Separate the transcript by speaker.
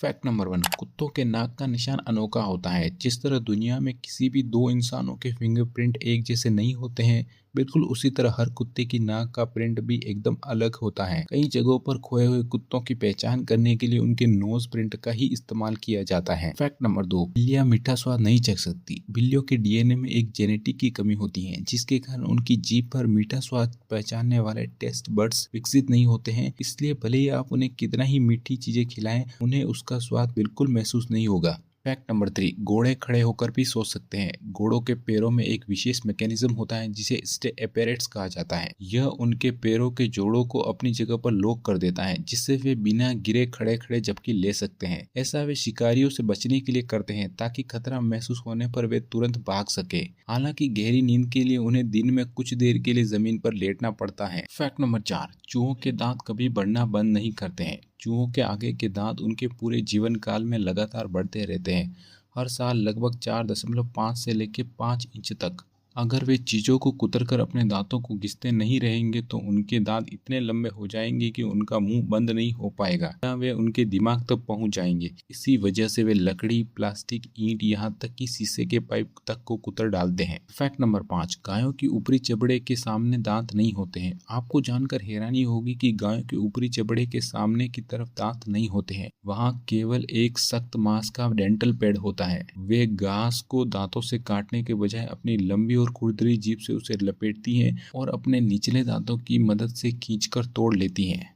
Speaker 1: Fact number 1, कुत्तों के नाक का निशान अनोखा होता है। जिस तरह दुनिया में किसी भी दो इंसानों के फिंगरप्रिंट एक जैसे नहीं होते हैं, बिल्कुल उसी तरह हर कुत्ते की नाक का प्रिंट भी एकदम अलग होता है। कई जगहों पर खोए हुए कुत्तों की पहचान करने के लिए उनके नोज प्रिंट का ही इस्तेमाल किया जाता है। फैक्ट नंबर 2, बिल्लियां मीठा स्वाद नहीं चख सकती। बिल्लियों के डीएनए में एक जेनेटिक की कमी होती है, जिसके कारण उनकी जीभ पर मीठा स्वाद पहचानने वाले टेस्ट बड्स विकसित नहीं होते हैं। इसलिए भले ही आप उन्हें कितना ही मीठी चीजें खिलाएं, उन्हें उसका स्वाद बिल्कुल महसूस नहीं होगा। फैक्ट नंबर 3, घोड़े खड़े होकर भी सो सकते हैं। घोड़ों के पैरों में एक विशेष मैकेनिज्म होता है जिसे स्टे एपेरेट्स कहा जाता है। यह उनके पैरों के जोड़ों को अपनी जगह पर लॉक कर देता है, जिससे वे बिना गिरे खड़े खड़े झपकी ले सकते हैं। ऐसा वे शिकारियों से बचने के लिए करते हैं, ताकि खतरा महसूस होने पर वे तुरंत भाग सके। हालांकि गहरी नींद के लिए उन्हें दिन में कुछ देर के लिए जमीन पर लेटना पड़ता है। फैक्ट नंबर 4, चूहों के दांत कभी बढ़ना बंद नहीं करते हैं। चूहों के आगे के दांत उनके पूरे जीवन काल में लगातार बढ़ते रहते हैं, हर साल लगभग 4.5 से लेकर 5 इंच तक। अगर वे चीजों को कुतरकर अपने दांतों को घिसते नहीं रहेंगे तो उनके दांत इतने लंबे हो जाएंगे कि उनका मुंह बंद नहीं हो पाएगा या वे उनके दिमाग तक पहुंच जाएंगे। इसी वजह से वे लकड़ी, प्लास्टिक, ईंट, यहाँ तक कि शीशे के पाइप तक को कुतर डालते हैं। फैक्ट नंबर 5, गायों की ऊपरी चमड़े के सामने दांत नहीं होते हैं। आपको जानकर हैरानी होगी कि गायों के ऊपरी चमड़े के सामने की तरफ दांत नहीं होते हैं। वहाँ केवल एक सख्त मांस का डेंटल पैड होता है। वे घास को दांतों से काटने के बजाय अपनी लंबी और खुरदरी जीभ से उसे लपेटती हैं और अपने निचले दांतों की मदद से खींचकर तोड़ लेती हैं।